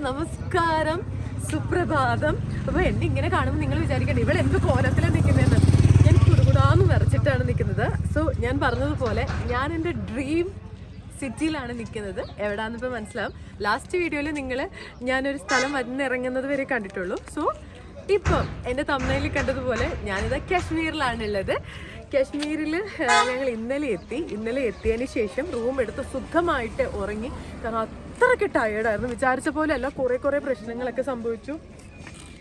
നമസ്കാരം, സുപ്രഭാതം. അപ്പോൾ എന്നെ ഇങ്ങനെ കാണുമ്പോൾ നിങ്ങൾ വിചാരിക്കണം ഇവൾ എന്ത് കോലത്തിലാണ് നിൽക്കുന്നതെന്ന്. ഞാൻ കുടുകുടാന്ന് വരച്ചിട്ടാണ് നിൽക്കുന്നത്. സോ ഞാൻ പറഞ്ഞതുപോലെ ഞാൻ എൻ്റെ ഡ്രീം സിറ്റിയിലാണ് നിൽക്കുന്നത്. എവിടാന്നിപ്പോൾ മനസ്സിലാവും. ലാസ്റ്റ് വീഡിയോയിൽ നിങ്ങൾ ഞാനൊരു സ്ഥലം വന്നിറങ്ങുന്നത് വരെ കണ്ടിട്ടുള്ളൂ. സോ ഇപ്പം എൻ്റെ തമിഴ്നാട്ടിൽ കണ്ടതുപോലെ ഞാനിത് കാശ്മീരിലാണുള്ളത്. കാശ്മീരിൽ ഞങ്ങൾ ഇന്നലെ എത്തിയതിന് ശേഷം റൂം എടുത്ത് സുഖമായിട്ട് ഉറങ്ങി. കാരണം അത്രയ്ക്ക് ടയേർഡായിരുന്നു. വിചാരിച്ച പോലെ അല്ല, കുറേ പ്രശ്നങ്ങളൊക്കെ സംഭവിച്ചു.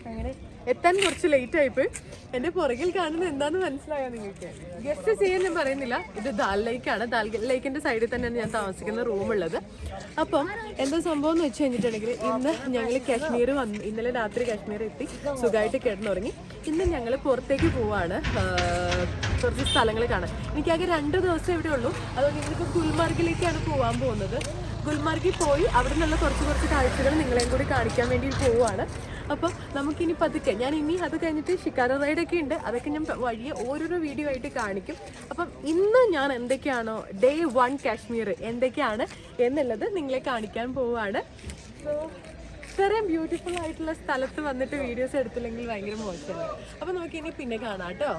അങ്ങനെ എത്താൻ കുറച്ച് ലേറ്റ് ആയിപ്പോയി. എൻ്റെ പുറകിൽ കാണുന്നത് എന്താണെന്ന് മനസ്സിലായോ നിങ്ങൾക്ക്? ഗസ്റ്റ് ചെയ്യാൻ ഞാൻ പറയുന്നില്ല, ഇത് ദാൽ ലേക്കാണ്. ദാൽ ലേക്കിൻ്റെ സൈഡിൽ തന്നെയാണ് ഞാൻ താമസിക്കുന്ന റൂമുള്ളത്. അപ്പം എന്താ സംഭവം എന്ന് വെച്ച് കഴിഞ്ഞിട്ടുണ്ടെങ്കിൽ ഇന്ന് ഞങ്ങൾ കാശ്മീർ വന്നു. ഇന്നലെ രാത്രി കാശ്മീർ എത്തി സുഖമായിട്ട് കിടന്നുറങ്ങി. ഇന്ന് ഞങ്ങൾ പുറത്തേക്ക് പോവാണ്, കുറച്ച് സ്ഥലങ്ങൾ കാണാൻ. എനിക്കാകെ 2 ദിവസം ഇവിടെ ഉള്ളൂ. അതുകൊണ്ട് ഞങ്ങൾക്ക് ഗുൽമാർഗിലേക്കാണ് പോകാൻ പോകുന്നത്. ഗുൽമാർഗിൽ പോയി അവിടെ നിന്നുള്ള കുറച്ച് കാഴ്ചകൾ നിങ്ങളെയും കൂടി കാണിക്കാൻ വേണ്ടി പോവുകയാണ്. അപ്പം നമുക്കിനി പതുക്കെ ഇനി അത് കഴിഞ്ഞിട്ട് ഷിക്കാര റൈഡൊക്കെ ഉണ്ട്. അതൊക്കെ ഞാൻ വഴിയെ ഓരോരോ വീഡിയോ ആയിട്ട് കാണിക്കും. അപ്പം ഇന്ന് ഞാൻ എന്തൊക്കെയാണോ ഡേ 1 കാശ്മീർ എന്തൊക്കെയാണ് എന്നുള്ളത് നിങ്ങളെ കാണിക്കാൻ പോവുകയാണ്. സോ ഇത്രയും ബ്യൂട്ടിഫുൾ ആയിട്ടുള്ള സ്ഥലത്ത് വന്നിട്ട് വീഡിയോസ് എടുത്തില്ലെങ്കിൽ ഭയങ്കര മോശമാണ്. അപ്പം നമുക്കിനി പിന്നെ കാണാം കേട്ടോ.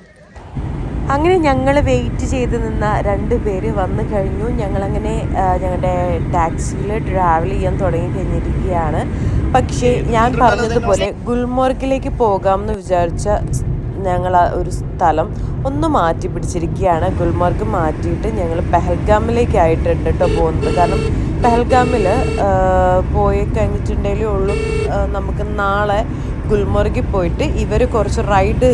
അങ്ങനെ ഞങ്ങൾ വെയിറ്റ് ചെയ്ത് നിന്ന 2 പേര് വന്നു കഴിഞ്ഞു. ഞങ്ങളങ്ങനെ ഞങ്ങളുടെ ടാക്സിയിൽ ട്രാവൽ ചെയ്യാൻ തുടങ്ങി കഴിഞ്ഞിരിക്കുകയാണ്. പക്ഷേ ഞാൻ പറഞ്ഞതുപോലെ ഗുൽമർഗിലേക്ക് പോകാമെന്ന് വിചാരിച്ച ഞങ്ങൾ ഒരു സ്ഥലം ഒന്ന് മാറ്റി പിടിച്ചിരിക്കുകയാണ്. ഗുൽമർഗ് മാറ്റിയിട്ട് ഞങ്ങൾ പെഹൽഗാമിലേക്കായിട്ടുണ്ട് കേട്ടോ പോകുന്നത്. കാരണം പെഹൽഗാമിൽ പോയി കഴിഞ്ഞിട്ടുണ്ടെങ്കിലേ ഉള്ളൂ നമുക്ക് നാളെ ഗുൽമർഗിൽ പോയിട്ട് ഇവർ കുറച്ച് റൈഡ്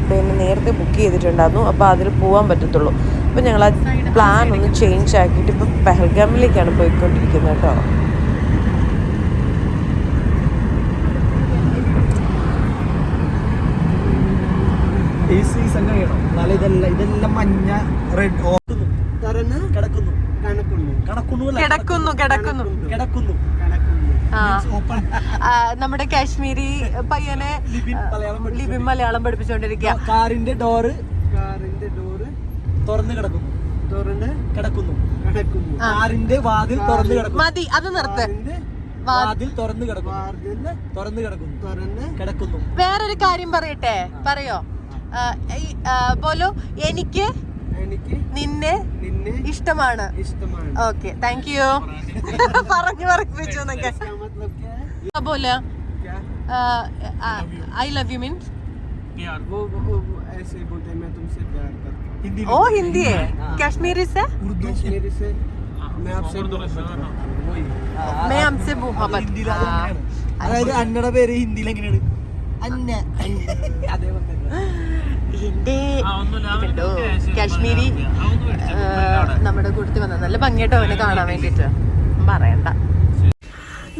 പിന്നെ നേരത്തെ ബുക്ക് ചെയ്തിട്ടുണ്ടായിരുന്നു. അപ്പോൾ അതിൽ പോകാൻ പറ്റത്തുള്ളൂ. അപ്പോൾ ഞങ്ങൾ ആ പ്ലാൻ ഒന്ന് ചേഞ്ച് ആക്കിയിട്ട് ഇപ്പോൾ പെഹൽഗാമിലേക്കാണ് പോയിക്കൊണ്ടിരിക്കുന്നത് കേട്ടോ. ഇതെല്ലാം മഞ്ഞ റെഡ് കിടക്കുന്നു. നമ്മുടെ കാശ്മീരി പയ്യനെ ലിബിൻ മലയാളം പഠിപ്പിച്ചുകൊണ്ടിരിക്കുക. കാറിന്റെ ഡോറ് തുറന്ന് കിടക്കുന്നു. കാറിന്റെ വാതിൽ തുറന്ന് കിടക്കുന്നു. മതി, അത് നിർത്ത്. വാതിൽ തുറന്ന് കിടക്കുന്നു. വേറൊരു കാര്യം പറയട്ടെ? പറയോ? ബോലോ. എനിക്ക് നിന്നെ ഇഷ്ടമാണ്. Okay, thank you. പറഞ്ഞു പറയിപ്പിച്ചു എന്നൊക്കെ. ബോല ഐ ലവ് യു മീൻസ് ओ हिंदी है. कश्मीरी से मैं हमसे मोहब्बत. അതായത് അന്നയുടെ പേര് ഹിന്ദിയിൽ എങ്ങനെയാണ്? ഹിന്ദി കണ്ടോ? കാശ്മീരി നമ്മുടെ കൂട്ടത്തിൽ വന്ന നല്ല ഭംഗിയായിട്ടോ അവനെ കാണാൻ വേണ്ടിട്ട് പറയണ്ട.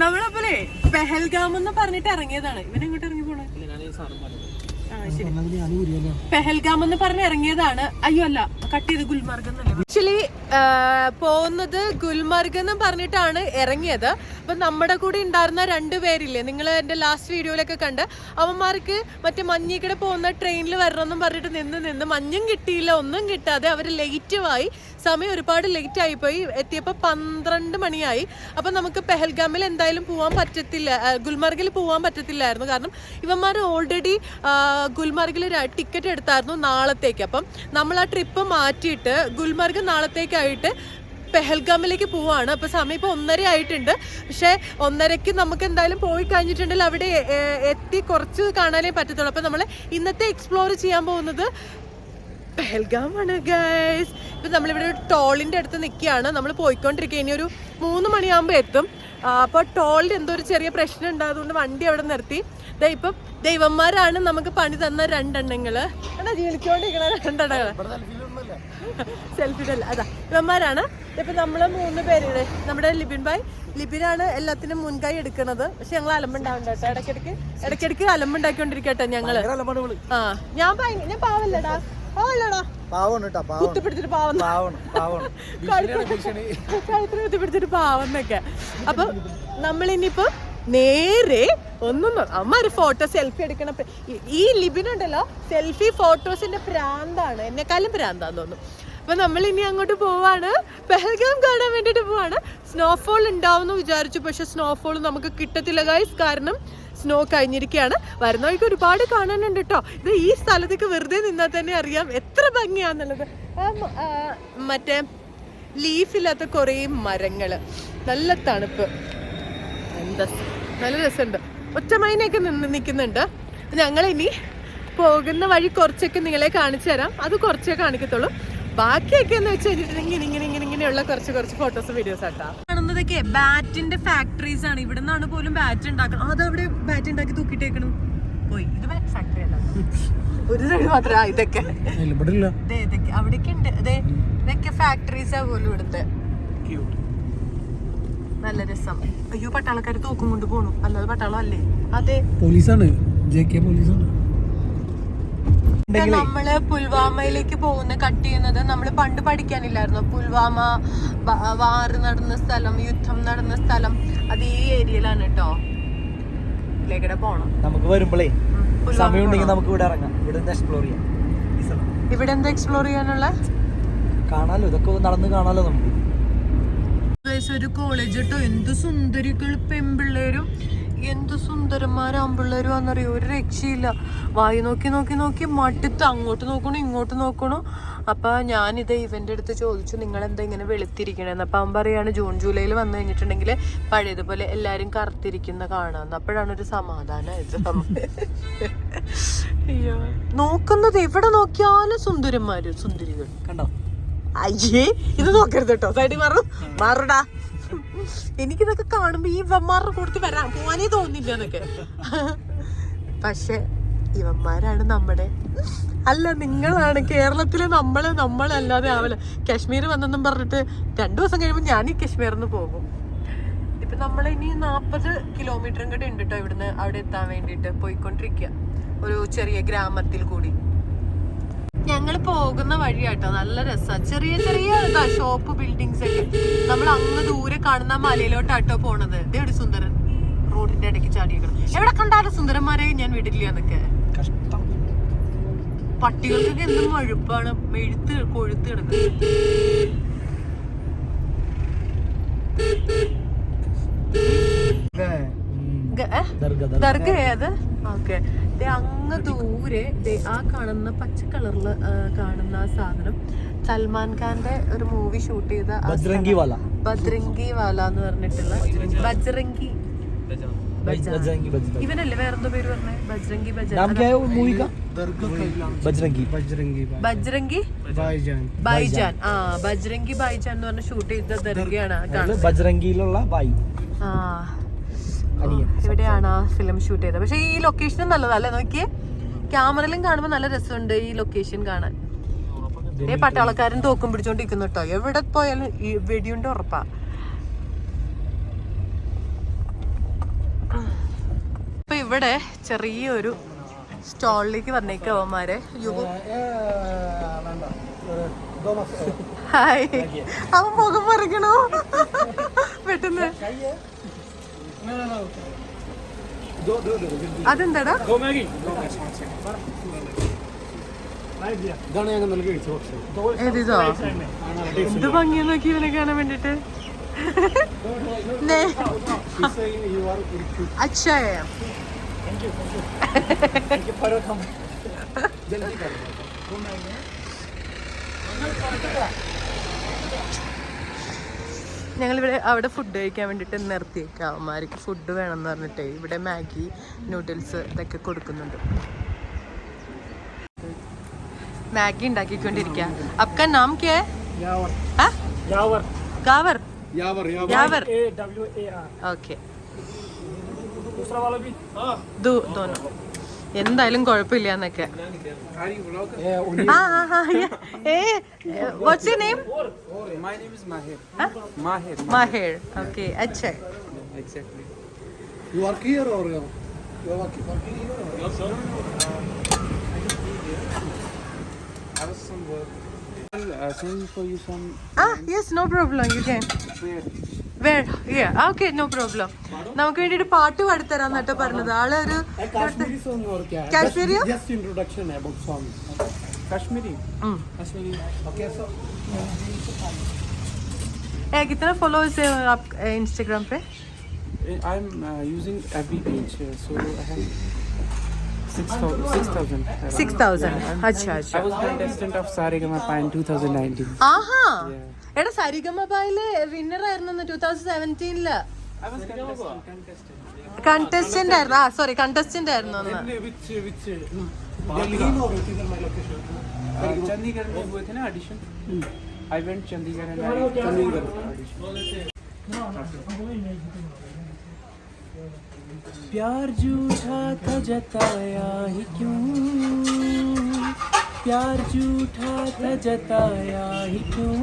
നമ്മളപ്പോലെ പെഹൽഗാം എന്ന് പറഞ്ഞിട്ട് ഇറങ്ങിയതാണ്. ഇവനെങ്ങോട്ട് ഇറങ്ങി പോണേ? പെഹൽഗാം എന്ന് പറഞ്ഞ് ഇറങ്ങിയതാണ്. അയ്യോ അല്ല, കട്ട് ചെയ്ത് ഗുൽമാർഗ്. ആക്ച്വലി പോകുന്നത് ഗുൽമാർഗ് എന്ന് പറഞ്ഞിട്ടാണ് ഇറങ്ങിയത്. അപ്പൊ നമ്മുടെ കൂടെ ഉണ്ടായിരുന്ന 2 പേരില്ലേ, നിങ്ങൾ എന്റെ ലാസ്റ്റ് വീഡിയോയിലൊക്കെ കണ്ട്, അവന്മാർക്ക് മറ്റേ മഞ്ഞിക്കടെ പോകുന്ന ട്രെയിനിൽ വരണമെന്നും പറഞ്ഞിട്ട് നിന്ന് മഞ്ഞും കിട്ടിയില്ല, ഒന്നും കിട്ടാതെ അവർ ലേറ്റുമായി. സമയം ഒരുപാട് ലേറ്റ് ആയിപ്പോയി. എത്തിയപ്പോൾ 12 മണിയായി. അപ്പം നമുക്ക് പെഹൽഗാമിൽ എന്തായാലും പോകാൻ പറ്റത്തില്ല, ഗുൽമാർഗിൽ പോകാൻ പറ്റത്തില്ലായിരുന്നു. കാരണം ഇവന്മാർ ഓൾറെഡി ഗുൽമാർഗിൽ ടിക്കറ്റ് എടുത്തായിരുന്നു നാളത്തേക്ക്. അപ്പം നമ്മൾ ആ ട്രിപ്പ് മാറ്റിയിട്ട് ഗുൽമാർഗ് നാളത്തേക്കായിട്ട് പെഹൽഗാമിലേക്ക് പോവാണ്. അപ്പോൾ സമയം ഇപ്പോൾ 1:30 ആയിട്ടുണ്ട്. പക്ഷേ 1:30ക്ക് നമുക്ക് എന്തായാലും പോയി കഴിഞ്ഞിട്ടുണ്ടെങ്കിൽ അവിടെ എത്തി കുറച്ച് കാണാനേ പറ്റത്തുള്ളൂ. അപ്പോൾ നമ്മൾ ഇന്നത്തെ എക്സ്പ്ലോർ ചെയ്യാൻ പോകുന്നത് പെഹൽഗാമാണ് ഗൈസ്. ഇപ്പം നമ്മളിവിടെ ഒരു ടോളിൻ്റെ അടുത്ത് നിൽക്കുകയാണ്. നമ്മൾ പോയിക്കൊണ്ടിരിക്കുക. ഇനി ഒരു 3 മണിയാകുമ്പോൾ എത്തും. അപ്പോൾ ടോളിൽ എന്തോ ഒരു ചെറിയ പ്രശ്നം ഉണ്ടായതുകൊണ്ട് വണ്ടി അവിടെ നിർത്തി. ഇപ്പം ദൈവന്മാരാണ് നമുക്ക് പണി തന്ന 2 എണ്ണങ്ങൾ. എന്നാ ജീവിച്ചുകൊണ്ടിരിക്കണ 2 എണ്ണങ്ങൾ സെൽഫിഡല്ല. അതാ ഇവന്മാരാണ്. ഇപ്പം നമ്മൾ 3 പേരുടെ നമ്മുടെ ലിബിനാണ് എല്ലാത്തിനും മുൻകൈ എടുക്കുന്നത്. പക്ഷെ ഞങ്ങൾ അലമ്പുണ്ടാവണ്ട കേട്ടോ. ഇടയ്ക്കിടയ്ക്ക് അലമ്പുണ്ടാക്കിക്കൊണ്ടിരിക്കട്ടെ ഞങ്ങള്. ഞാൻ പാവല്ലടാ. കുത്തിപ്പിടിച്ചിട്ട് പാവന്നൊക്കെ. അപ്പൊ നമ്മളിനിയിപ്പോ നേരെ അമ്മ ഫോട്ടോ സെൽഫി എടുക്കണം. ഈ ലിബിനുണ്ടല്ലോ സെൽഫി ഫോട്ടോസിന്റെ പ്രാന്താണ്, എന്നെക്കാളും പ്രാന്താന്ന് തോന്നുന്നു. അപ്പൊ നമ്മൾ ഇനി അങ്ങോട്ട് പോവാണ്, പെഹൽഗാം കാണാൻ വേണ്ടിട്ട് പോവാണ്. സ്നോഫോൾ ഉണ്ടാവും വിചാരിച്ചു, പക്ഷെ സ്നോഫോൾ നമുക്ക് കിട്ടത്തില്ല ഗൈസ്, കാരണം സ്നോ കഴിഞ്ഞിരിക്കുകയാണ്. വരുന്ന വഴിക്ക് ഒരുപാട് കാണാനുണ്ട് കേട്ടോ. ഇത് ഈ സ്ഥലത്തേക്ക് വെറുതെ നിന്നാൽ തന്നെ അറിയാം എത്ര ഭംഗിയാന്നുള്ളത്. മറ്റേ ലീഫില്ലാത്ത കുറേ മരങ്ങള്, നല്ല തണുപ്പ്, എന്താ നല്ല രസമുണ്ട്. ഒറ്റമൈനൊക്കെ നിൽക്കുന്നുണ്ട്. ഞങ്ങളിനി പോകുന്ന വഴി കുറച്ചൊക്കെ നിങ്ങളെ കാണിച്ചു തരാം, അത് കുറച്ചേ കാണിക്കത്തുള്ളൂ. ബാക്കിയൊക്കെ എന്ന് വെച്ച് കഴിഞ്ഞിട്ടുണ്ടെങ്കിൽ ഇങ്ങനെയുള്ള കുറച്ച് ഫോട്ടോസ് വീഡിയോസ് ആട്ടാ. കാണുന്നതൊക്കെ ബാറ്റിന്റെ ഫാക്ടറീസ് ആണ്. ഇവിടെ നിന്നാണ് പോലും ബാറ്റ് ഉണ്ടാക്കണം. അതവിടെ ബാറ്റ് ഉണ്ടാക്കി തൂക്കിട്ടേക്കണം. പോയി ഇത് ബാറ്റ് ഫാക്ടറി അല്ല, ഒരു സൈഡ് മാത്രമേ ഇതൊക്കെ അവിടേക്ക് ഉണ്ട്. ഇതൊക്കെ ഫാക്ടറീസാ പോലും ഇവിടുത്തെ. നല്ല രസം. അയ്യോ പട്ടാളക്കാർ തൂക്കം കൊണ്ട് പോണു, അല്ലാതെ പട്ടാളം അല്ലേ? അതെ, പോലീസാണ്, പോലീസാണ്. നമ്മള് പുൽവാമയിലേക്ക് പോകുന്ന കട്ട് ചെയ്യുന്നത് നമ്മള് പണ്ട് പഠിക്കാനില്ലായിരുന്നു. പുൽവാമ വാറ് നടന്ന സ്ഥലം, യുദ്ധം നടന്ന സ്ഥലം, അത് ഈ ഏരിയയിലാണ് കേട്ടോ. ഇതിലേക്കിടെ പോണം. നമുക്ക് വരുമ്പോഴേ സമയം ഉണ്ടെങ്കിൽ നമുക്ക് ഇവിടെ ഇറങ്ങാം, ഇവിടെ എക്സ്പ്ലോർ ചെയ്യാം. ഇവിടെ എന്താ എക്സ്പ്ലോർ ചെയ്യാനുള്ള? കാണാലോ, ഇതൊക്കെ നടന്ന് കാണാലോ നമുക്ക്. ഒരു കോളേജ് കേട്ടോ, എന്ത് സുന്ദരികൾ പെൺപിള്ളേരും, എന്ത് സുന്ദരന്മാരാമ്പിള്ളേരും ആണെന്നറിയോ, ഒരു രക്ഷയില്ല. വായി നോക്കി മടുത്ത് അങ്ങോട്ട് നോക്കണു ഇങ്ങോട്ട് നോക്കണു. അപ്പൊ ഞാനിത് ഇവന്റെ അടുത്ത് ചോദിച്ചു, നിങ്ങൾ എന്താ ഇങ്ങനെ വെളുത്തിരിക്കണേന്ന്. അപ്പൊ അവൻ പറയാണ് ജൂൺ ജൂലൈയിൽ വന്നു കഴിഞ്ഞിട്ടുണ്ടെങ്കിൽ പഴയതുപോലെ എല്ലാരും കറുത്തിരിക്കുന്ന കാണാന്ന്. അപ്പോഴാണ് ഒരു സമാധാനമായത്. അയ്യോ, നോക്കുന്നത് എവിടെ നോക്കിയാലും സുന്ദരികൾ കണ്ടോ. അയ്യേ, ഇത് നോക്കരുത് കേട്ടോ, സൈഡിൽ മാറടാ. എനിക്കിതൊക്കെ കാണുമ്പോ ഈ ഇവന്മാരുടെ കൂട്ടത്തിൽ പോവാനേ തോന്നില്ല എന്നൊക്കെ. പക്ഷെ ഇവന്മാരാണ് നമ്മുടെ, അല്ല നിങ്ങളാണ് കേരളത്തിലെ നമ്മളല്ലാതെ ആവില്ല. കാശ്മീർ വന്നെന്നും പറഞ്ഞിട്ട് 2 ദിവസം കഴിയുമ്പോൾ ഞാൻ ഈ കാശ്മീരിന്ന് പോകും. ഇപ്പൊ നമ്മളിനി 40 കിലോമീറ്ററും കൂടെ ഉണ്ട് കേട്ടോ ഇവിടുന്ന് അവിടെ എത്താൻ വേണ്ടിട്ട് പോയിക്കൊണ്ടിരിക്കുക, ഒരു ചെറിയ ഗ്രാമത്തിൽ കൂടി. ഞങ്ങൾ പോകുന്ന വഴിയാട്ടോ, നല്ല രസമാണ്. ചെറിയ ഷോപ്പ് ബിൽഡിങ്സ് ഒക്കെ. നമ്മൾ അങ്ങ് ദൂരെ കാണുന്ന മലയിലോട്ടാട്ടോ പോണത്. ഇതേടെ സുന്ദരൻ റോഡിന്റെ ഇടയ്ക്ക് ചാടിയേക്കണം. എവിടെ കണ്ടാലും സുന്ദരന്മാരെ ഞാൻ വിടില്ല എന്നൊക്കെ. പട്ടികൾക്കൊക്കെ എന്ത് മഴുപ്പാണ്, കൊഴുത്ത് കിടക്കുന്നത്. ദർഗ അത് ഓക്കെ. അങ്ങ് ദൂരെ ആ കാണുന്ന പച്ച കളറില് കാണുന്ന ആ സാധനം സൽമാൻ ഖാന്റെ ഒരു മൂവി ഷൂട്ട് ചെയ്ത ബജ്രംഗി വാല എന്ന് പറഞ്ഞിട്ടുള്ള ഇവനല്ലേ വേറെന്തോ പേര് പറഞ്ഞേ? ബജ്രംഗി ബൈജാൻ. ആ ബജ്രംഗി ബൈജാൻ എന്ന് പറഞ്ഞ ഷൂട്ട് ചെയ്ത ദർഗയാണ് ബജ്രംഗിയിലുള്ള ഇവിടെയാണ് ആ ഫിലിം ഷൂട്ട് ചെയ്തത്. പക്ഷെ ഈ ലൊക്കേഷൻ നല്ലതല്ലേ, നോക്കിയേ. ക്യാമറയിലും കാണുമ്പോൾ നല്ല രസമുണ്ട് ഈ ലൊക്കേഷൻ കാണാൻ. പട്ടാളക്കാരൻ തോക്കും പിടിച്ചോണ്ടിരിക്കുന്നു കേട്ടോ. എവിടെ പോയാലും ഈ വെടിയുണ്ട് ഉറപ്പാ. അപ്പൊ ഇവിടെ ചെറിയൊരു സ്റ്റോളിലേക്ക് വന്നേക്ക് അവന്മാരെ. ഹായ്, അവൻ മുഖം മറിക്കണോ പെട്ടെന്ന്? അതെന്താടാ? ഏതോ എന്ത് ഭംഗിയാ നോക്കി ഇവനെ കാണാൻ വേണ്ടിട്ട്. अच्छा है। ഞങ്ങളിവിടെ അവിടെ ഫുഡ് കഴിക്കാൻ വേണ്ടിയിട്ട് നിർത്തിയേക്കാം. അവന്മാർക്ക് ഫുഡ് വേണമെന്ന് പറഞ്ഞിട്ടേ ഇവിടെ മാഗി നൂഡിൽസ് ഇതൊക്കെ കൊടുക്കുന്നുണ്ട്. മാഗി ഉണ്ടാക്കിക്കൊണ്ടിരിക്കുക. आपका नाम क्या है? यावर. गावर. यावर. ഓക്കെ. दोनों എന്തായാലും കുഴപ്പമില്ല എന്നൊക്കെ. What's your name? My name is Mahir. Mahir. Okay, अच्छा. Exactly. You work here or you are working here? I was some work. I'll send for you some. Yes, no problem. You can. Where? Yeah. Okay, no problem. നമുക്ക് വേണ്ടിട്ട് പാട്ട് പാടിത്തരാന്ന് കേട്ടോ പറഞ്ഞത്. ആള് ഒരു Kashmiri song or kya? Kashmiri? Just introduction about song. Kashmiri. Kashmiri. Okay, so कितना followers है आप इंस्टाग्राम पे? I'm using FB page, so I have 6,000. 6,000. अच्छा I अच्छा. was contestant of Saregama in 2019. Aaha. Yeah. എടാ സരിഗമപയിലെ വിന്നർ ആയിരുന്നു 2017 I was contestant. Contestant ആയിരുന്നു. Sorry contestant ആയിരുന്നു അന്ന്. Which Delhi or it is my location. Chandigarh में हुए थे ना audition. I went Chandigarh and I audition. प्यार झूठा था जताया ही क्यों, प्यार झूठा था जताया ही क्यों,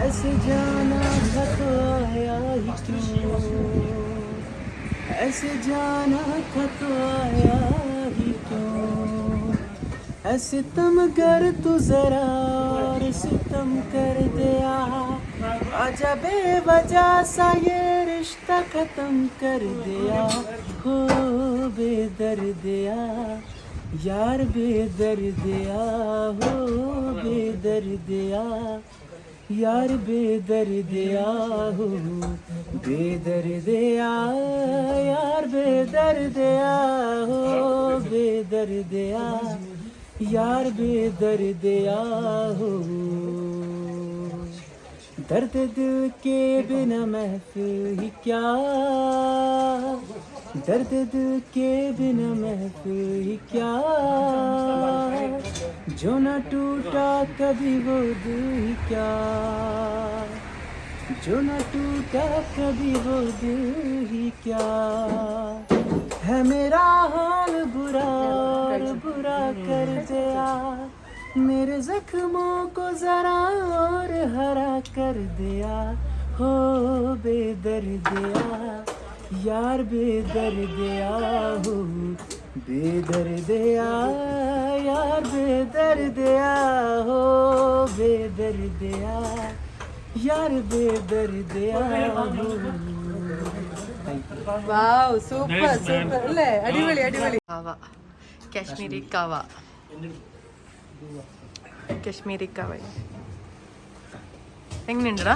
ऐसे जाना था तो आया ही क्यों, ऐसे जाना था तो आया ही क्यों, ऐसे तम कर तू जरा और सितम कर दिया, आजा बेवजह सा ये रिश्ता खत्म कर दिया, हो बेदर्दिया यार बेदर्दिया, हो बेदर्दिया यार बेदर्दिया, हो बेदर्दिया यार बेदर्दिया, हो बेदर्दिया यार बेदर्दिया, हो दर्द दिल के बिना महफिल ही क्या, दर्द दिल के बिना महफिल ही क्या, जो न टूटा कभी वो दिल ही क्या, जो न टूटा कभी वो दिल ही क्या, है मेरा हाल बुरा और बुरा कर दिया, मेरे जख्मों को जरा और हरा कर दिया, हो बेदर्दिया यार बेदर्दिया, हो बेदर्दिया यार बेदर्दिया, हो बेदर्दिया यार बेदर्दिया, हो. വാവ് സൂപ്പർ സൂപ്പർ അല്ലേ അടിപൊളി അടിപൊളി. കാവ കാശ്മീരി കാവ, കാശ്മീരി കാവ എങ്ങനെയുണ്ടടാ?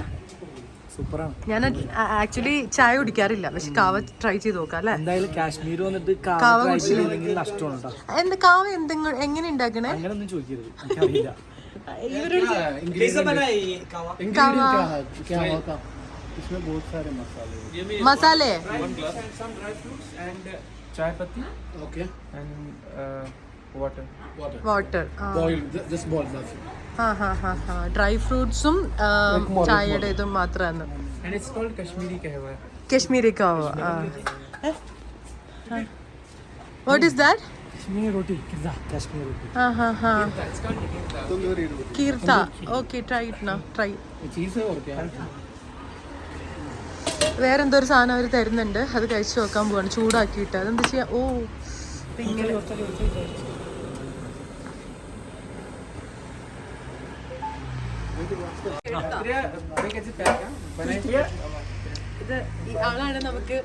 സൂപ്പറാണ്. ഞാൻ ആക്ച്വലി ചായ കുടിക്കാറില്ല, പക്ഷെ കാവ ട്രൈ ചെയ്ത് നോക്കാം അല്ലേ? എന്തായാലും കാശ്മീർ വന്നിട്ട് കാവ കുടിച്ചില്ലെങ്കിൽ നഷ്ടമാണ് കേട്ടോ. എന്താ കാവ എന്തെങ്കിലും എങ്ങനെ ഉണ്ടാക്കണേ? അങ്ങനൊന്നും ചോദിക്കരുത്, എനിക്കറിയില്ല. क्या होगा इसमें बहुत सारे मसाले. മസാലേ? Some dry fruits and chai patti. Okay. And water. Water. Water. Boil. Just boil. That's it. Dry ഫ്രൂട്ട്സും ചായയുടെ ഇതും മാത്രമാണ്. And it's called Kashmiri kahwa. Kashmiri kahwa. What is that? Kashmiri roti, Kashmiri roti. It's called Tandoori roti. കീർത്ത. Okay try it now try. चीज़ है और क्या? വേറെന്തോ ഒരു സാധനം അവർ തരുന്നുണ്ട്, അത് കഴിച്ചു നോക്കാൻ പോവാണ് ചൂടാക്കിയിട്ട്. അതെന്താ ചെയ്യാ? ഓ ഇങ്ങനെ ഇത് ഈ ആളാണ് നമുക്ക്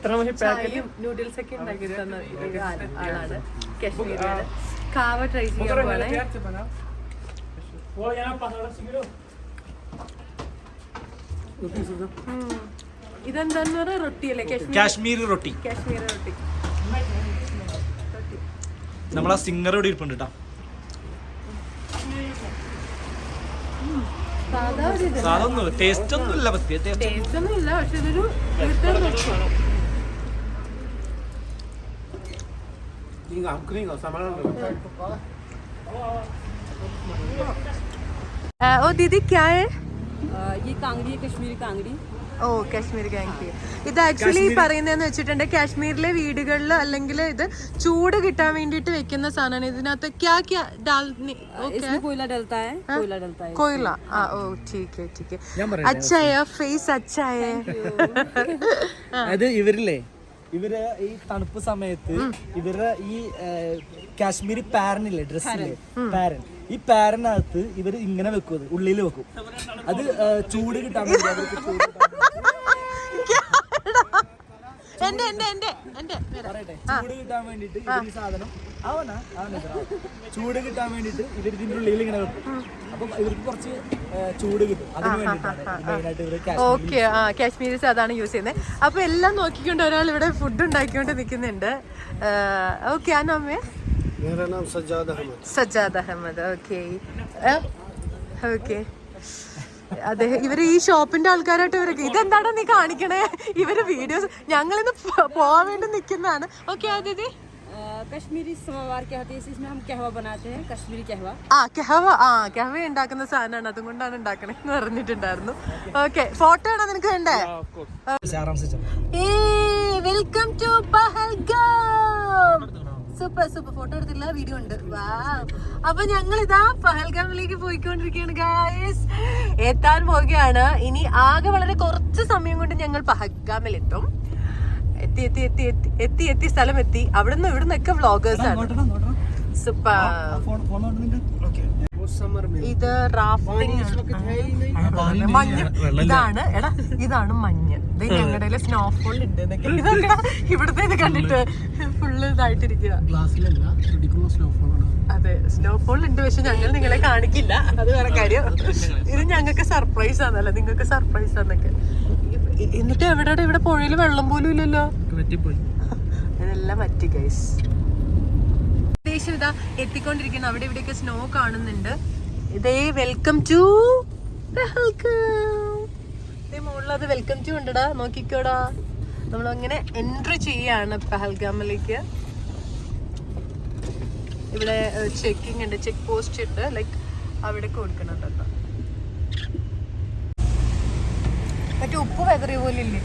ചായയും നൂഡിൽസ് ഒക്കെ ഉണ്ടാക്കി തന്ന ഒരു ആളാണ് കാശ്മീരിലാണ്. കാവ ട്രൈ ചെയ്യാൻ പോവാണേ. ഇതെന്താന്ന് പറഞ്ഞാൽ റൊട്ടിയല്ലേ? കാശ്മീരി റൊട്ടി. കാശ്മീരി റൊട്ടി. നമ്മളാ സിംഗർ ഇവിടെ ഇരിപ്പുണ്ട് കേട്ടോ. സാധാ ഒരു ഇത് അതൊന്നും ടേസ്റ്റ് ഒന്നും ഇല്ല, പ്രത്യേകിച്ച് ടേസ്റ്റ് ഒന്നും ഇല്ല, പക്ഷെ ഇതൊരു ഇവിടുത്തെ റൊട്ടിയാണ്. ओ दीदी क्या है? ये कांगड़ी है, कश्मीरी कांगड़ी. ഓ കാശ്മീർ ഗാംഗ്രി. ഇത് ആക്ച്വലി പറയുന്നതെന്ന് വെച്ചിട്ടുണ്ട് കാശ്മീരിലെ വീടുകളിൽ അല്ലെങ്കിൽ ഇത് ചൂട് കിട്ടാൻ വേണ്ടിട്ട് വെക്കുന്ന സാധനമാണ്. ഇതിനകത്ത് ക്യാ ക്യാ इसमें कोयला डलता है, कोयला डलता है. कोयला. ഓ ठीक है ठीक है. अच्छा है, फेस अच्छा है. അത് ഇവരില്ലേ, ഇവര് ഈ തണുപ്പ് സമയത്ത് ഇവരുടെ ഈ കാശ്മീരി പാരനില്ലേ, ഡ്രസ്സില്ലേ പാരൻ, ഈ പാരനകത്ത് ഇവര് ഇങ്ങനെ വെക്കും, അത് ഉള്ളിൽ വെക്കും. അത് ചൂട് കിട്ടാൻ വേണ്ടി അവർക്ക് ചൂട് കിട്ടാൻ വേണ്ടിട്ട് ഈ സാധനം ചൂട് കിട്ടാൻ വേണ്ടിട്ട് ഇവർ ഇതിന്റെ ഉള്ളിൽ ഇങ്ങനെ വെക്കും. അപ്പൊ ഇവർക്ക് കുറച്ച് ചൂട് കിട്ടും. അതിന് വേണ്ടിയിട്ടാണ് മെയിനായിട്ട് ഇവര് ഓക്കെ കാശ്മീരീസ് അതാണ് യൂസ് ചെയ്യുന്നത്. അപ്പൊ എല്ലാം നോക്കിക്കൊണ്ട് ഒരാൾ ഇവിടെ ഫുഡ് ഉണ്ടാക്കിക്കൊണ്ട് നിൽക്കുന്നുണ്ട്. ഓക്കെ ആ നാമേ मेरा नाम सज्जाद अहमद. സജ്ജാദ് അഹമ്മദ്. Okay okay. അതെ, ഇവര് ഈ ഷോപ്പിന്റെ ആൾക്കാരായിട്ട് ഇവരൊക്കെ ഇതെന്താണോ നീ കാണിക്കണേ? ഇവര് വീഡിയോസ് ഞങ്ങളിന്ന് പോവാൻ വേണ്ടി നിൽക്കുന്നതാണ്. ഓക്കെ ആദിതി. कश्मीरी समवार कहते हैं, इसमें हम कहवा बनाते हैं, कश्मीरी कहवा. കഹവ ഉണ്ടാക്കുന്ന സാധനമാണ്, അതുകൊണ്ടാണ് ഉണ്ടാക്കണെന്ന് പറഞ്ഞിട്ടുണ്ടായിരുന്നു. ഓക്കെ, ഫോട്ടോ ആണോ നിനക്ക് വേണ്ടേ? Welcome to Pahalgam. Super super. Photo എടുത്തില്ല, വീഡിയോ ഉണ്ട്. അപ്പൊ ഞങ്ങൾ ഇതാ പഹൽഗാമിലേക്ക് പോയിക്കൊണ്ടിരിക്കുകയാണ് ഗായ്സ്. എത്താൻ പോവുകയാണ്. ഇനി ആകെ വളരെ കുറച്ച് സമയം കൊണ്ട് ഞങ്ങൾ പഹൽഗാമിലെത്തും. എത്തി സ്ഥലം എത്തി. അവിടുന്ന് ഇവിടുന്നൊക്കെ വ്ളോഗേഴ്സ് ആണ്. സൂപ്പർ. ഇത് റാഫ്റ്റിംഗ് മഞ്ഞ്. ഇതാണ് എടാ, ഇതാണ് മഞ്ഞ്. ഇത് ഞങ്ങളുടെ സ്നോഫോൾ ഉണ്ട് എന്നൊക്കെ ഇതൊക്കെ ഇവിടുത്തെ ഇത് കണ്ടിട്ട് ഫുള്ള് ഇതായിട്ടിരിക്കുക. അതെ, സ്നോഫോൾ ഉണ്ട്, പക്ഷെ ഞങ്ങൾ നിങ്ങളെ കാണിക്കില്ല. അത് വേറെ കാര്യം. ഇത് ഞങ്ങൾക്ക് സർപ്രൈസ് ആണല്ലോ, നിങ്ങൾക്ക് സർപ്രൈസ് ആന്നൊക്കെ. എന്നിട്ട് എവിടെ ഇവിടെ പുഴയിൽ വെള്ളം പോലും ഇല്ലല്ലോ. ഇതെല്ലാം പറ്റി ഗൈസ്. ഏകദേശം ഇതാ എത്തിക്കൊണ്ടിരിക്കുന്നു. അവിടെ ഇവിടെയൊക്കെ സ്നോ കാണുന്നുണ്ട്. ഇതേ വെൽക്കം ടു പഹൽഗാം. ഇതേ മുകളിലത് വെൽക്കം ടു ഉണ്ടടാ, നോക്കിക്കോടാ. നമ്മളങ്ങനെ എൻട്രി ചെയ്യാണ് പഹൽഗാമിലേക്ക്. ഇവിടെ ചെക്കിംഗ് ഉണ്ട്, ചെക്ക് പോസ്റ്റ് ഉണ്ട്, ലൈക്ക് അവിടെ കൊടുക്കണുണ്ടല്ലോ. മറ്റേ ഉപ്പ് വെതറിയ പോലെ ഇല്ലേ?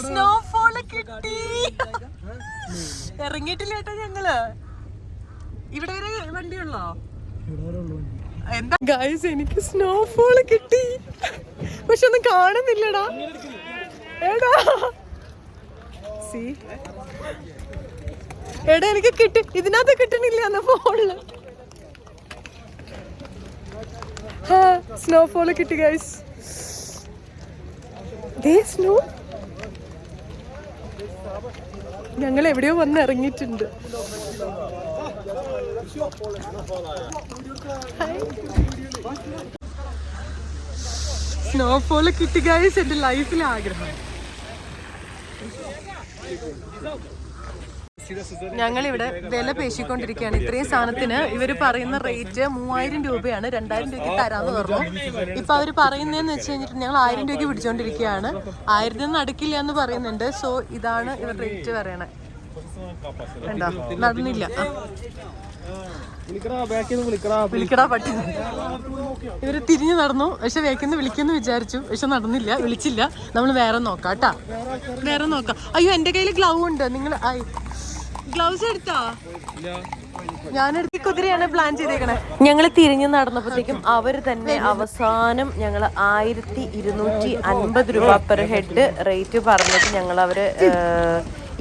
സ്നോഫോള് കിട്ടി. ഇറങ്ങിയിട്ടില്ല കേട്ടോ ഞങ്ങള്. ഇവിടെ വരെ വണ്ടിയുള്ളോ? എന്താ ഗായ്സ്, എനിക്ക് സ്നോഫോള് കിട്ടി, പക്ഷെ ഒന്നും കാണുന്നില്ലടാ. എടാ എടാ എനിക്ക് കിട്ടി, ഇതിനകത്ത് കിട്ടണില്ല ഫോണില്. സ്നോഫോള് കിട്ടി ഗായ്സ്. സ്നോ ഞങ്ങൾ എവിടെയോ വന്ന് ഇറങ്ങിയിട്ടുണ്ട്. സ്നോഫോള് കിട്ടി ഗൈസ്, എന്റെ ലൈഫിലെ ആഗ്രഹം. ഞങ്ങളിവിടെ വില പേശിക്കൊണ്ടിരിക്കുകയാണ്. ഇത്രയും സാധനത്തിന് ഇവര് പറയുന്ന റേറ്റ് 3000 രൂപയാണ്. 2000 രൂപയ്ക്ക് തരാന്ന് പറഞ്ഞു. ഇപ്പൊ അവര് പറയുന്നതെന്ന് വെച്ച് കഴിഞ്ഞിട്ട് ഞങ്ങൾ 1000 രൂപയ്ക്ക് പിടിച്ചോണ്ടിരിക്കുകയാണ്. 1000 നടക്കില്ല എന്ന് പറയുന്നുണ്ട്. സോ ഇതാണ് ഇവർ റേറ്റ് പറയണേ. വേണ്ട, നടന്നില്ല. വിളിക്കടാ പട്ടി. ഇവര് തിരിഞ്ഞു നടന്നു, പക്ഷെ വേക്കുന്ന വിളിക്കുന്നു വിചാരിച്ചു, പക്ഷെ നടന്നില്ല, വിളിച്ചില്ല. നമ്മൾ വേറെ നോക്കാം കേട്ടാ, വേറെ നോക്കാം. അയ്യോ, എന്റെ കയ്യിൽ ഗ്ലൗ ഉണ്ട്. നിങ്ങൾ ഗ്ലൗസ് എടുത്താ? ഞാനെടുത്ത് കുതിരയാണ് പ്ലാൻ ചെയ്തേക്കണേ. ഞങ്ങൾ തിരിഞ്ഞു നടന്നപ്പോഴത്തേക്കും അവർ തന്നെ അവസാനം ഞങ്ങൾ 1250 രൂപ പെർ ഹെഡ് റേറ്റ് പറഞ്ഞിട്ട് ഞങ്ങൾ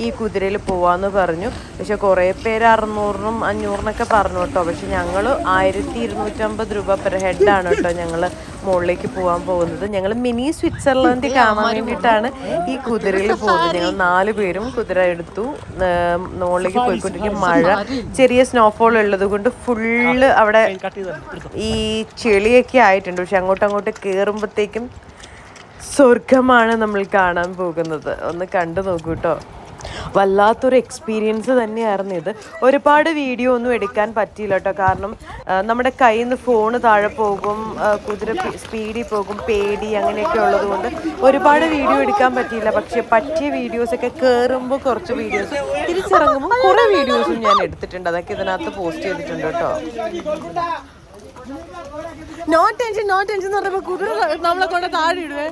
ഈ കുതിരയിൽ പോവാന്ന് പറഞ്ഞു. പക്ഷെ കുറേ പേര് 600-നും 500-നൊക്കെ പറഞ്ഞു കേട്ടോ. പക്ഷെ ഞങ്ങൾ 1250 രൂപ പെർ ഹെഡാണ് കേട്ടോ ഞങ്ങൾ മുകളിലേക്ക് പോകാൻ പോകുന്നത്. ഞങ്ങൾ മിനി സ്വിറ്റ്സർലൻഡ് കാണാൻ വേണ്ടിയിട്ടാണ് ഈ കുതിരയിൽ പോകുന്നത്. ഞങ്ങൾ 4 പേരും കുതിര എടുത്തു. മുകളിലേക്ക് പോയിക്കൊണ്ടിരിക്കും. മഴ, ചെറിയ സ്നോഫോൾ ഉള്ളത് കൊണ്ട് ഫുള്ള് അവിടെ ഈ ചെളിയൊക്കെ ആയിട്ടുണ്ട്. പക്ഷെ അങ്ങോട്ട് കയറുമ്പോഴത്തേക്കും സ്വർഗമാണ് നമ്മൾ കാണാൻ പോകുന്നത്. ഒന്ന് കണ്ടു നോക്കൂ കേട്ടോ. വല്ലാത്തൊരു എക്സ്പീരിയൻസ് തന്നെയായിരുന്നു ഇത്. ഒരുപാട് വീഡിയോ ഒന്നും എടുക്കാൻ പറ്റിയില്ല കേട്ടോ. കാരണം നമ്മുടെ കയ്യിൽ നിന്ന് ഫോണ് താഴെ പോകും, കുതിര സ്പീഡിൽ പോകും, പേടി അങ്ങനെയൊക്കെ ഉള്ളത് കൊണ്ട് ഒരുപാട് വീഡിയോ എടുക്കാൻ പറ്റിയില്ല. പക്ഷെ പറ്റിയ വീഡിയോസൊക്കെ കയറുമ്പോൾ കുറച്ച് വീഡിയോസ്, തിരിച്ചിറങ്ങുമ്പോൾ കുറേ വീഡിയോസും ഞാൻ എടുത്തിട്ടുണ്ട്. അതൊക്കെ ഇതിനകത്ത് പോസ്റ്റ് ചെയ്തിട്ടുണ്ട് കേട്ടോ. നോ ടെൻഷൻ എന്ന് പറയുമ്പോൾ കുതിര നമ്മളെ കൊണ്ട് താഴെ ഇടുവേ.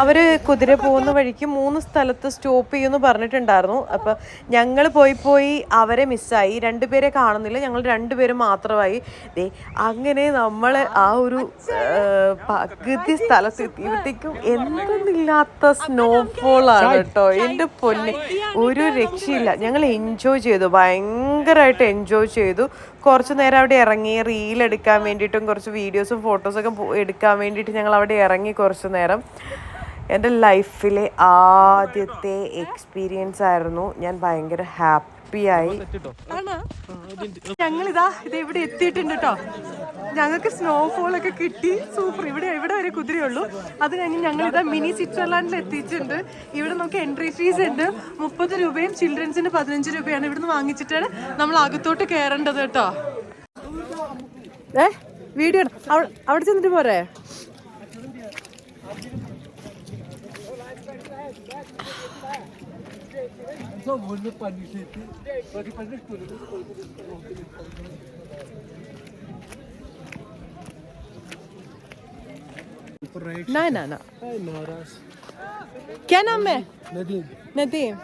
അവർ കുതിര പോകുന്ന വഴിക്ക് 3 സ്ഥലത്ത് സ്റ്റോപ്പ് ചെയ്യുമെന്ന് പറഞ്ഞിട്ടുണ്ടായിരുന്നു. അപ്പോൾ ഞങ്ങൾ പോയി അവരെ മിസ്സായി, 2 പേരെ കാണുന്നില്ല, ഞങ്ങൾ 2 പേര് മാത്രമായി. അങ്ങനെ നമ്മൾ ആ ഒരു പകുതി സ്ഥലത്ത് എത്തിയപ്പോഴത്തേക്കും എന്തെന്നില്ലാത്ത സ്നോഫോളാണ് കേട്ടോ. എൻ്റെ പൊന്നെ, ഒരു രക്ഷയില്ല. ഞങ്ങൾ എൻജോയ് ചെയ്തു, ഭയങ്കരമായിട്ട് എൻജോയ് ചെയ്തു. കുറച്ച് നേരം അവിടെ ഇറങ്ങി റീൽ എടുക്കാൻ വേണ്ടിയിട്ടും കുറച്ച് വീഡിയോസും ഫോട്ടോസൊക്കെ എടുക്കാൻ വേണ്ടിയിട്ട് ഞങ്ങൾ അവിടെ ഇറങ്ങി കുറച്ച് നേരം. എൻ്റെ ലൈഫിലെ ആദ്യത്തെ എക്സ്പീരിയൻസ് ആയിരുന്നു. ഞാൻ ഭയങ്കര ഹാപ്പിയായി. ഞങ്ങളിതാ ഇവിടെ എത്തിയിട്ടുണ്ട് കേട്ടോ. ഞങ്ങൾക്ക് സ്നോഫോളൊക്കെ കിട്ടി, സൂപ്പർ. ഇവിടെ വരെ കുതിരയുള്ളൂ. അത് കഴിഞ്ഞ് ഞങ്ങളിതാ മിനി സ്വിറ്റ്സർലാൻഡിൽ എത്തിയിട്ടുണ്ട്. ഇവിടെ നമുക്ക് എൻട്രി ഫീസ് ഉണ്ട്, 30 രൂപയും ചിൽഡ്രൻസിന് 15 രൂപയാണ്. ഇവിടുന്ന് വാങ്ങിച്ചിട്ടാണ് നമ്മൾ അകത്തോട്ട് കയറേണ്ടത് കേട്ടോ. വീഡിയോ അവിടെ ചെന്നിട്ട് പോരെ. ना क्या नाम है? नदीम.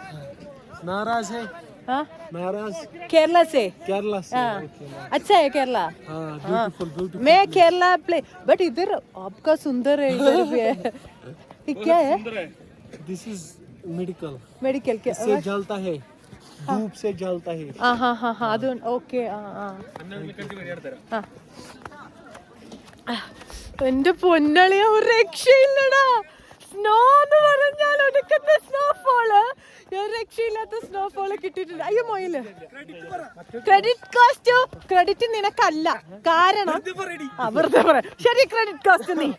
नाराज है. हाँ, नाराज केरला से. हाँ. अच्छा है केरला. ब्यूटीफुल. मैं केरला प्ले, बट इधर आपका सुंदर है, इधर भी है. ये क्या है? This is medical. मेडिकल के से जलता है, धूप से जलता है. हाँ അത് ഓക്കെ. എന്റെ പൊന്നളിയ, ഒരു രക്ഷയില്ലടാ. സ്നോ എന്ന് പറഞ്ഞാൽ ഒടുക്കത്തെ സ്നോഫോള്, രക്ഷയില്ലാത്ത സ്നോഫോള് കിട്ടിയിട്ടുണ്ട്. അയ്യോ മൊയില്, ക്രെഡിറ്റ് നിനക്കല്ല. കാരണം വെറുതെ പറയാം. ശരി, ക്രെഡിറ്റ് കോസ്റ്റ് നീ.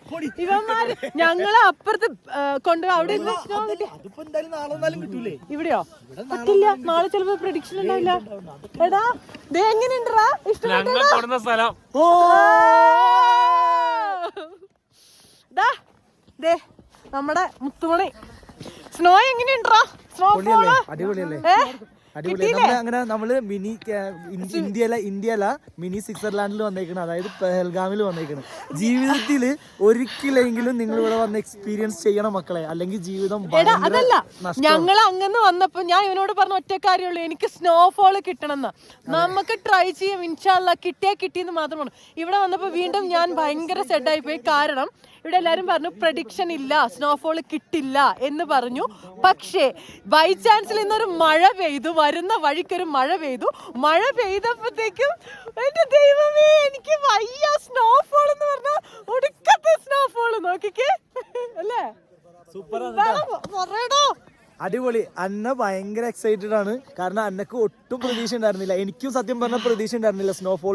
ഇവന്മാര് ഞങ്ങളെ അപ്പുറത്ത് കൊണ്ട് അവിടെ സ്നോ കിട്ടി. ഇവിടെയോ പറ്റില്ല, നാളെ ചിലപ്പോ പ്രഡിക്ഷൻ ഉണ്ടാവില്ല. എടാ ദേ എങ്ങനെയുണ്ടാ, ഇഷ്ടപ്പെട്ട സ്ഥലം. ദേ നമ്മുടെ മുത്തുമണി. സ്നോ എങ്ങനെയുണ്ടാ? സ്നോ അടിപൊളിയല്ലേ? അങ്ങനെ നമ്മള് മിനി ഇന്ത്യയില മിനി സ്വിറ്റ്സർലാൻഡിൽ വന്നേക്കണം, അതായത് പെഹൽഗാമിൽ വന്നേക്കണം. ജീവിതത്തിൽ ഒരിക്കലെങ്കിലും നിങ്ങൾ ഇവിടെ വന്ന് എക്സ്പീരിയൻസ് ചെയ്യണം മക്കളെ, അല്ലെങ്കിൽ ജീവിതം. അതല്ല, ഞങ്ങൾ അങ്ങനെ വന്നപ്പോ ഞാൻ ഇവനോട് പറഞ്ഞ ഒറ്റ കാര്യമുള്ളൂ, എനിക്ക് സ്നോഫോൾ കിട്ടണമെന്ന്. നമുക്ക് ട്രൈ ചെയ്യാം, ഇൻഷാല്ല. കിട്ടിയെന്ന് മാത്രമാണ്. ഇവിടെ വന്നപ്പോ വീണ്ടും ഞാൻ ഭയങ്കര സെഡായി പോയി. കാരണം ഇവിടെ എല്ലാരും പറഞ്ഞു പ്രഡിക്ഷൻ ഇല്ല, സ്നോഫോൾ കിട്ടില്ല എന്ന് പറഞ്ഞു. പക്ഷേ ബൈ ചാൻസിൽ ഇന്നൊരു മഴ പെയ്തു, വരുന്ന വഴിക്കൊരു മഴ പെയ്തു. മഴ പെയ്തപ്പോഴത്തേക്കും എന്റെ ദൈവമേ, എനിക്ക് വയ്യ. സ്നോഫോൾ എന്ന് പറഞ്ഞാൽ ഒടുക്കത്തെ സ്നോഫോൾ. നോക്കിക്കേ അല്ലേ, പറയടോ. അടിപൊളി. അന്ന ഭയങ്കര എക്സൈറ്റഡ് ആണ്, കാരണം അന്നക്ക് ഒട്ടും പ്രതീക്ഷ ഉണ്ടായിരുന്നില്ല. എനിക്കും സത്യം പറഞ്ഞ പ്രതീക്ഷ ഉണ്ടായിരുന്നില്ല സ്നോഫോൾ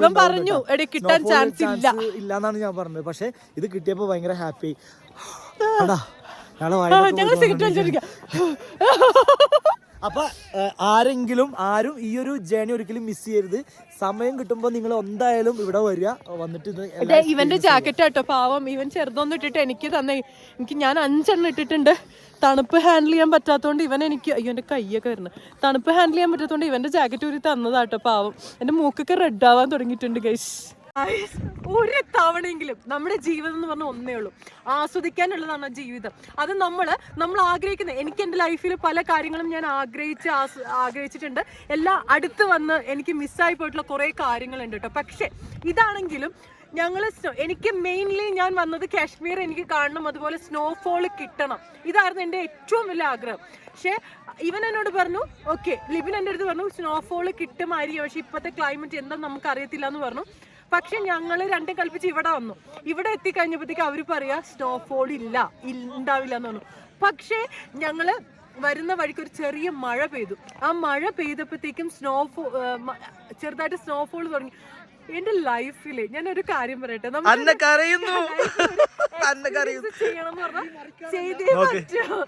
കിട്ടാൻ ചാൻസ് ഇല്ലാന്നാണ് ഞാൻ പറഞ്ഞത്. പക്ഷെ ഇത് കിട്ടിയപ്പോ ഭയങ്കര ഹാപ്പി. അപ്പൊ ആരും ഈ ഒരു ജേണി ഒരിക്കലും മിസ് ചെയ്യരുത്. സമയം കിട്ടുമ്പോ നിങ്ങൾ എന്തായാലും ഇവിടെ വരിക, വന്നിട്ട് ഇവന്റെ ജാക്കറ്റ് കേട്ടോ പാവം. ഇവൻ ചെറുതൊന്നും ഇട്ടിട്ട് എനിക്ക് ഞാൻ 5 എണ്ണം ഇട്ടിട്ടുണ്ട്. തണുപ്പ് ഹാൻഡിൽ ചെയ്യാൻ പറ്റാത്തോണ്ട് ഇവൻ എനിക്ക്, അയ്യോ എന്റെ കൈയൊക്കെ വരുന്നത്, തണുപ്പ് ഹാൻഡിൽ ചെയ്യാൻ പറ്റാത്തോണ്ട് ഇവന്റെ ജാക്കറ്റ് ഊരി തന്നതാട്ടോ പാവം. എന്റെ മൂക്കൊക്കെ റെഡ് ആവാൻ തുടങ്ങിയിട്ടുണ്ട് ഗൈസ്. ഒരു തവണയെങ്കിലും നമ്മുടെ ജീവിതം എന്ന് പറഞ്ഞാൽ ഒന്നേ ഉള്ളൂ, ആസ്വദിക്കാനുള്ളതാണ് ജീവിതം. അത് നമ്മൾ ആഗ്രഹിക്കുന്നത്. എനിക്ക് എൻ്റെ ലൈഫിൽ പല കാര്യങ്ങളും ഞാൻ ആഗ്രഹിച്ചിട്ടുണ്ട്. എല്ലാം അടുത്ത് വന്ന് എനിക്ക് മിസ്സായി പോയിട്ടുള്ള കുറേ കാര്യങ്ങളുണ്ട് കേട്ടോ. പക്ഷെ ഇതാണെങ്കിലും എനിക്ക് മെയിൻലി ഞാൻ വന്നത് കാശ്മീർ എനിക്ക് കാണണം, അതുപോലെ സ്നോഫോൾ കിട്ടണം. ഇതായിരുന്നു എൻ്റെ ഏറ്റവും വലിയ ആഗ്രഹം. പക്ഷേ ഇവൻ എന്നോട് പറഞ്ഞു, ഓക്കെ, ലിബിൻ എൻ്റെ അടുത്ത് പറഞ്ഞു സ്നോഫോൾ കിട്ടുമായിരിക്കും, പക്ഷെ ഇപ്പോഴത്തെ ക്ലൈമറ്റ് എന്താണെന്ന് നമുക്ക് അറിയത്തില്ല എന്ന് പറഞ്ഞു. പക്ഷെ ഞങ്ങൾ രണ്ടും കൽപ്പിച്ച് ഇവിടെ വന്നു. ഇവിടെ എത്തിക്കഴിഞ്ഞപ്പോഴത്തേക്ക് അവർ പറയാ സ്നോഫോൾ ഉണ്ടാവില്ല എന്ന് പറഞ്ഞു. പക്ഷേ ഞങ്ങൾ വരുന്ന വഴിക്ക് ഒരു ചെറിയ മഴ പെയ്തു. ആ മഴ പെയ്തപ്പോഴത്തേക്കും ചെറുതായിട്ട് സ്നോഫോൾ തുടങ്ങി. എന്റെ ലൈഫില് ഞാനൊരു കാര്യം പറയട്ടെ,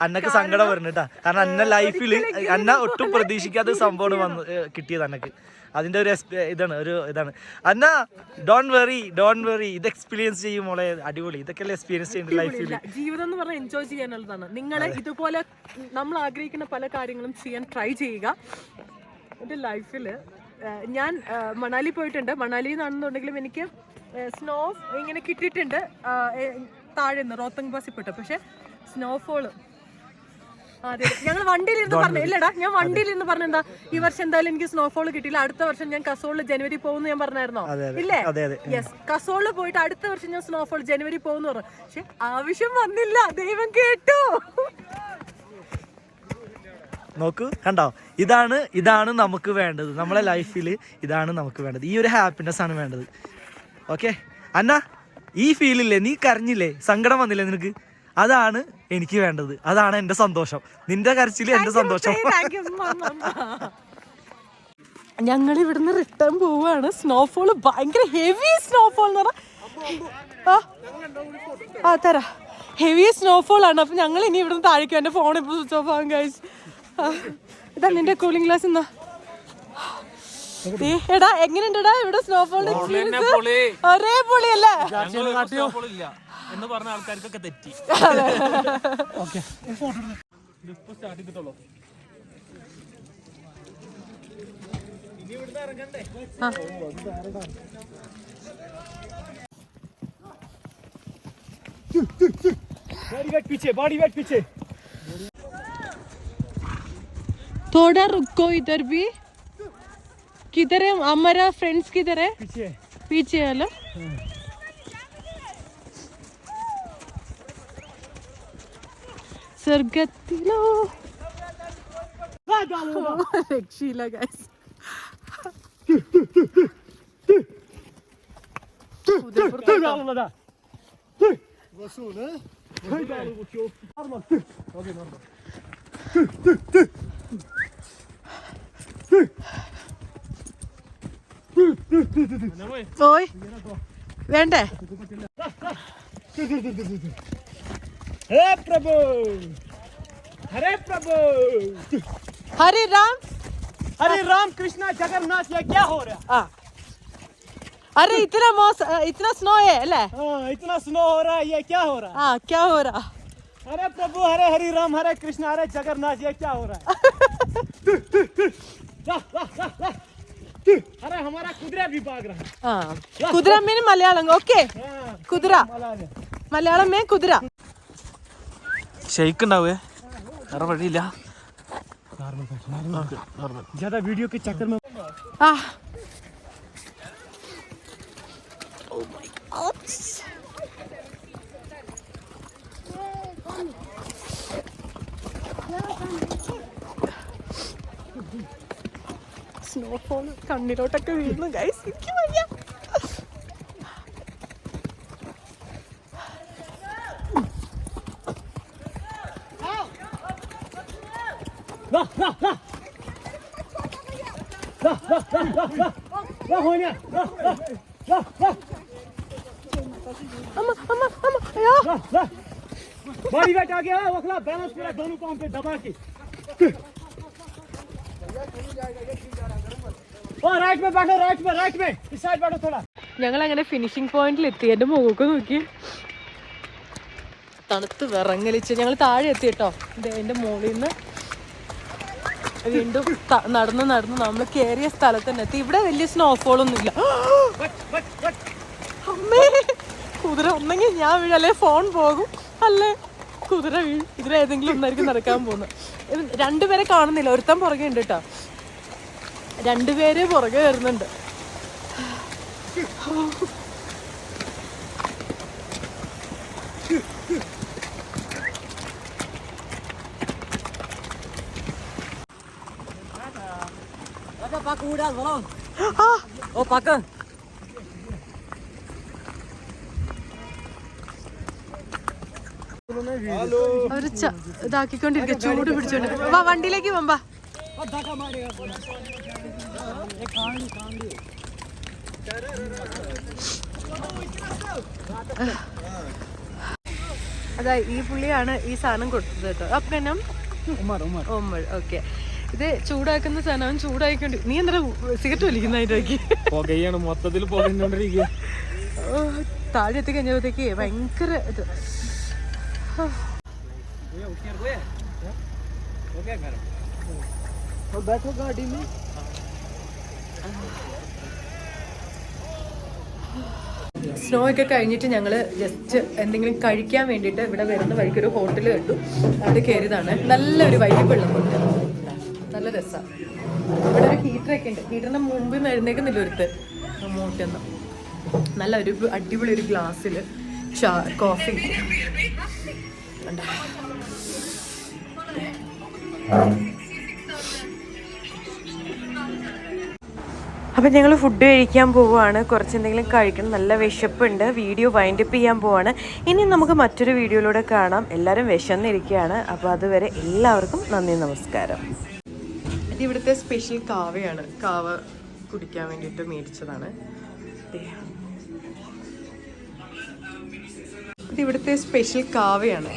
അന്നക്ക് സങ്കടം വരുന്നുട്ടാ. കാരണം അന്ന ലൈഫില് അന്ന ഒട്ടും പ്രതീക്ഷിക്കാത്ത സംഭവം വന്ന് കിട്ടിയത് അന്നക്ക്. അതിന്റെ ഒരു ഇതാണ് അന്ന. ഡോണ്ട് വെറി, ഇത് എക്സ്പീരിയൻസ് ചെയ്യും മോളെ. അടിപൊളി. ഇതൊക്കെ എക്സ്പീരിയൻസ് ചെയ്യേണ്ട ലൈഫിൽ. ജീവിതം എന്ന് പറഞ്ഞാൽ എൻജോയ് ചെയ്യാനുള്ളതാണ്. നിങ്ങൾ ഇതുപോലെ നമ്മൾ ആഗ്രഹിക്കുന്ന പല കാര്യങ്ങളും ചെയ്യാൻ ട്രൈ ചെയ്യുക. എന്റെ ലൈഫില് ഞാൻ മണാലി പോയിട്ടുണ്ട്. മണാലിയിൽ നിന്നാണെന്നുണ്ടെങ്കിലും എനിക്ക് സ്നോ ഇങ്ങനെ കിട്ടിയിട്ടുണ്ട് താഴെ നിന്ന് റോത്തങ് പാസിൽ പോയിട്ട്. പക്ഷെ സ്നോഫോള്. അതെ, ഞങ്ങൾ വണ്ടിയിലിരുന്ന് പറഞ്ഞു ഇല്ലടാ, ഞാൻ വണ്ടിയിലിരുന്ന് പറഞ്ഞെന്താ ഈ വർഷം എന്തായാലും എനിക്ക് സ്നോഫോൾ കിട്ടിയില്ല, അടുത്ത വർഷം ഞാൻ കസോളിൽ ജനുവരി പോകുന്നു ഞാൻ പറഞ്ഞായിരുന്നോ? ഇല്ലേ? യെസ്, കസോളിൽ പോയിട്ട് അടുത്ത വർഷം ഞാൻ സ്നോഫോൾ ജനുവരി പോകുന്നു പറഞ്ഞു. പക്ഷെ ആവശ്യം വന്നില്ല, ദൈവം കേട്ടു. നോക്കൂ, കണ്ടോ, ഇതാണ് നമുക്ക് വേണ്ടത്. നമ്മളെ ലൈഫിൽ ഇതാണ് നമുക്ക് വേണ്ടത്. ഈ ഒരു ഹാപ്പിനെസ് ആണ് വേണ്ടത്. ഓക്കെ അന്ന, ഈ ഫീലില്ലേ, നീ കരഞ്ഞില്ലേ, സങ്കടം വന്നില്ലേ നിനക്ക്, അതാണ് എനിക്ക് വേണ്ടത്. അതാണ് എന്റെ സന്തോഷം. നിന്റെ കരച്ചില് എന്റെ സന്തോഷം. ഞങ്ങൾ ഇവിടുന്ന് റിട്ടേൺ പോവാണ്. സ്നോഫോൾ ഭയങ്കര ഹെവി സ്നോഫോൾ എന്ന് പറഞ്ഞാൽ തരാ ഹെവി സ്നോഫോൾ ആണ്. അപ്പൊ ഞങ്ങൾ ഇനി ഇവിടുന്ന് താഴേക്കും. എന്റെ ഫോൺ ഇപ്പൊ സ്വിച്ച് ഓഫ് ആകും ഗൈസ്. ഇതാ നിന്റെ കൂളിംഗ് ഗ്ലാസ് എന്നാ. എടാ എങ്ങനെയുണ്ടടാ ഇവിടെ സ്നോഫോളിന്റെ എക്സ്പീരിയൻസ്? ഒരേ പൊളിയല്ലേ എന്ന് പറഞ്ഞ ആൾക്കാർക്കൊക്കെ തെറ്റി. पीछे थोड़ा रुको, इधर भी. किधर है हमारा फ्रेंड्स? किधर है? पीछे वाला. സ്വർഗത്തിലോ രക്ഷയില്ല ഗൈസ്. പോയി വേണ്ടേ? हे प्रभु, हरे प्रभु, हरे राम कृष्णा जगन्नाथ, ये क्या हो रहा है? अरे इतना स्नो है अल्ले? इतना स्नो हो रहा है, ये क्या हो रहा है? हाँ, क्या हो रहा? अरे प्रभु, हरे राम, हरे कृष्णा, हरे जगन्नाथ, ये क्या हो रहा है? अरे हमारा कुदरा भी भाग रहा है. हाँ, कुदरा में मलयालम. ओके, कुदरा मलयालम में कुदरा. ഷെയ്ക്ക് ഉണ്ടാവേ, വേറെ വഴിയില്ല. ज्यादा वीडियो के चक्कर में Oh my God. സ്നോഫോൾ കണ്ണിലോട്ടൊക്കെ വീഴുന്നു ഗൈസ്. എനിക്ക് വയ്യ. बॉडी वेट आ गया, वखला बैलेंस पूरा दोनों पांव पे दबा के. और राइट में बैठो, राइट में इस साइड बैठो थोड़ा. ഞങ്ങൾ അങ്ങനെ ഫിനിഷിംഗ് പോയിന്റിൽ എത്തി. എന്റെ മുഖമൊക്കെ നോക്കി തണുത്ത് വിറങ്ങലിച്ച് ഞങ്ങൾ താഴെ എത്തി കേട്ടോ. എന്റെ മുകളിൽ നിന്ന് വീണ്ടും നടന്ന് നമ്മൾ കയറിയ സ്ഥലത്ത് തന്നെ എത്തി. ഇവിടെ വലിയ സ്നോഫോൾ ഒന്നുമില്ല. അമ്മേ, കുതിര ഒന്നെങ്കിൽ ഞാൻ വീഴും, അല്ലെ ഫോൺ പോകും, അല്ലേ കുതിര വീഴും. ഇതിലേതെങ്കിലും ഒന്നായിരിക്കും നടക്കാൻ പോകുന്നത്. രണ്ടുപേരെ കാണുന്നില്ല, ഒരുത്തൻ പുറകെ ഉണ്ട് കേട്ടോ. രണ്ടുപേര് പുറകെ വരുന്നുണ്ട്. അവര് ഇതാക്കിക്കൊണ്ടിരിക്കുക, ചൂട് പിടിച്ചോണ്ട്. വാ വണ്ടിയിലേക്ക് പോകാം. അതാ ഈ പുള്ളിയാണ് ഈ സാധനം കൊടുത്തത് കേട്ടോ. അപ്പം ഉമ്മർ. ഓക്കെ, ഇത് ചൂടാക്കുന്ന സാധനം ചൂടായിക്കൊണ്ട്. നീ എന്താ സിഗരറ്റ് വലിക്കുന്നതായിട്ടൊക്കെ മൊത്തത്തിൽ പോകേണ്ടിരിക്കുക. താഴെ എത്തി കഴിഞ്ഞപ്പോഴത്തേക്ക് ഭയങ്കര ഇത്. बैठो गाड़ी में. സ്നോ ഒക്കെ കഴിഞ്ഞിട്ട് ഞങ്ങൾ ജസ്റ്റ് എന്തെങ്കിലും കഴിക്കാൻ വേണ്ടിയിട്ട് ഇവിടെ വരുന്ന വഴിക്ക് ഒരു ഹോട്ടൽ കണ്ടു. അവിടെ കയറിയതാണ്. നല്ലൊരു വൈബുള്ള ഹോട്ടൽ, നല്ല രസമാണ്. ഇവിടെ ഒരു ഹീറ്ററൊക്കെ ഉണ്ട്. ഹീറ്ററിൻ്റെ മുമ്പിൽ നിന്ന് എഴുന്നേക്കുന്നില്ല ഒരുത്ത് മൂട്ടെന്ന്. നല്ല ഒരു അടിപൊളി ഒരു ഗ്ലാസ്സിൽ കോഫി. അപ്പം ഞങ്ങൾ ഫുഡ് കഴിക്കാൻ പോവുകയാണ്. കുറച്ച് എന്തെങ്കിലും കഴിക്കണം, നല്ല വിശപ്പുണ്ട്. വീഡിയോ വൈൻഡപ്പ് ചെയ്യാൻ പോവാണ്. ഇനി നമുക്ക് മറ്റൊരു വീഡിയോയിലൂടെ കാണാം. എല്ലാവരും വിശന്നിരിക്കുകയാണ്. അപ്പോൾ അതുവരെ എല്ലാവർക്കും നന്ദി, നമസ്കാരം. ഇത് ഇവിടുത്തെ സ്പെഷ്യൽ കാവയാണ്. കാവ കുടിക്കാൻ വേണ്ടിയിട്ട് മേടിച്ചതാണ്. ഇത് ഇവിടുത്തെ സ്പെഷ്യൽ കാവയാണ്.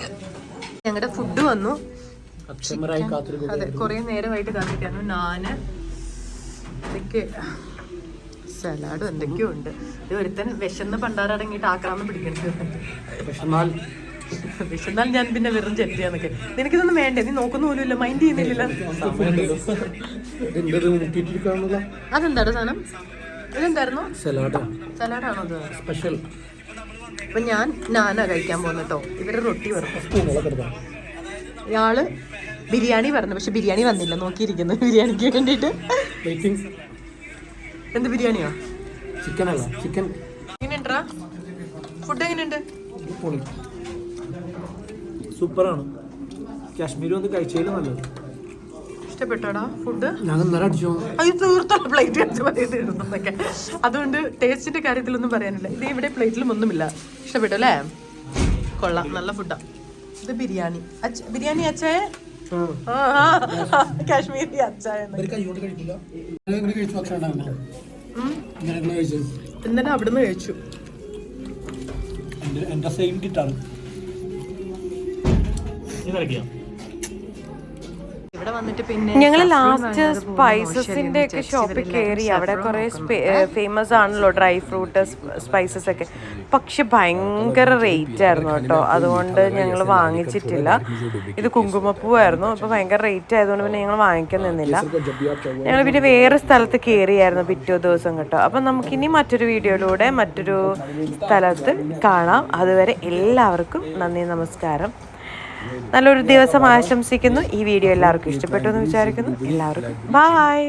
ഞങ്ങളുടെ ഫുഡ് വന്നു. അതെ, കുറേ നേരമായിട്ട് കാത്തിരിക്കായിരുന്നു. നാന് ഇതൊക്കെ സലാഡും എന്തൊക്കെയോ ഉണ്ട്. ഇത് ഒരുത്തൻ വിശന്ന് പണ്ടാരടങ്ങിയിട്ട് ആക്രാമം പിടിക്കരുത്. വിശന്നാൽ ഞാൻ പിന്നെ വെറും ചെറ്റിയാന്നൊക്കെ. നിനക്കിതൊന്നും വേണ്ടേ? നീ നോക്കുന്ന പോലുമില്ല, മൈൻഡ് ചെയ്യുന്നില്ല. അതെന്താടോ സാധനം? ഇതെന്തായിരുന്നു? സലാഡാണോ അത്? സ്പെഷ്യൽ. അപ്പൊ ഞാൻ നാനാ കഴിക്കാൻ പോകുന്നു കേട്ടോ. ഇവര് റൊട്ടി വറുക്കും. ഇയാള് ബിരിയാണി പറഞ്ഞു, പക്ഷെ ബിരിയാണി വന്നില്ല. നോക്കിയിരിക്കുന്നു ബിരിയാണിക്ക് വേണ്ടിയിട്ട്. എന്ത് ബിരിയാണിയോ? ചിക്കൻ അല്ല, ചിക്കൻ. എങ്ങനെയുണ്ടാ ഫുഡ്? എങ്ങനെയുണ്ട്? സൂപ്പറാണ്. കാശ്മീർ വന്ന് കഴിച്ചതിൽ നല്ലത്. ഇഷ്ടപ്പെട്ടാടാ ഫുഡ്? അത് തീർത്തുള്ള പ്ലേറ്റ് കഴിച്ച് പറയുന്നതൊക്കെ. അതുകൊണ്ട് ടേസ്റ്റിന്റെ കാര്യത്തിലൊന്നും പറയാനില്ല. ഇത് ഇവിടെ പ്ലേറ്റിലും ഒന്നുമില്ല. ഇഷ്ടപ്പെട്ടു അല്ലേ? കൊള്ളാം, നല്ല ഫുഡാ. ഇത് ബിരിയാണി. ബിരിയാണി അച്ചായ, കാശ്മീരി അച്ചായ. ഇന്നലെ അവിടുന്ന് കഴിച്ചു. എന്റെ സെയിം കിട്ടാണ്. ഞങ്ങൾ ലാസ്റ്റ് സ്പൈസസിന്റെ ഒക്കെ ഷോപ്പിൽ കയറി. അവിടെ കുറെ ഫേമസ് ആണല്ലോ ഡ്രൈ ഫ്രൂട്ട് സ്പൈസസ് ഒക്കെ. പക്ഷെ ഭയങ്കര റേറ്റ് ആയിരുന്നു കേട്ടോ. അതുകൊണ്ട് ഞങ്ങൾ വാങ്ങിച്ചിട്ടില്ല. ഇത് കുങ്കുമപ്പൂവായിരുന്നു. അപ്പോൾ ഭയങ്കര റേറ്റ് ആയതുകൊണ്ട് പിന്നെ ഞങ്ങൾ വാങ്ങിക്കാൻ നിന്നില്ല. ഞങ്ങൾ പിന്നെ വേറെ സ്ഥലത്ത് കയറിയായിരുന്നു പിറ്റേ ദിവസം കേട്ടോ. അപ്പം നമുക്കിനി മറ്റൊരു വീഡിയോയിലൂടെ മറ്റൊരു സ്ഥലത്ത് കാണാം. അതുവരെ എല്ലാവർക്കും നന്ദി, നമസ്കാരം. നല്ലൊരു ദിവസം ആശംസിക്കുന്നു. ഈ വീഡിയോ എല്ലാവർക്കും ഇഷ്ടപ്പെട്ടു എന്ന് വിചാരിക്കുന്നു. എല്ലാവർക്കും ബൈ.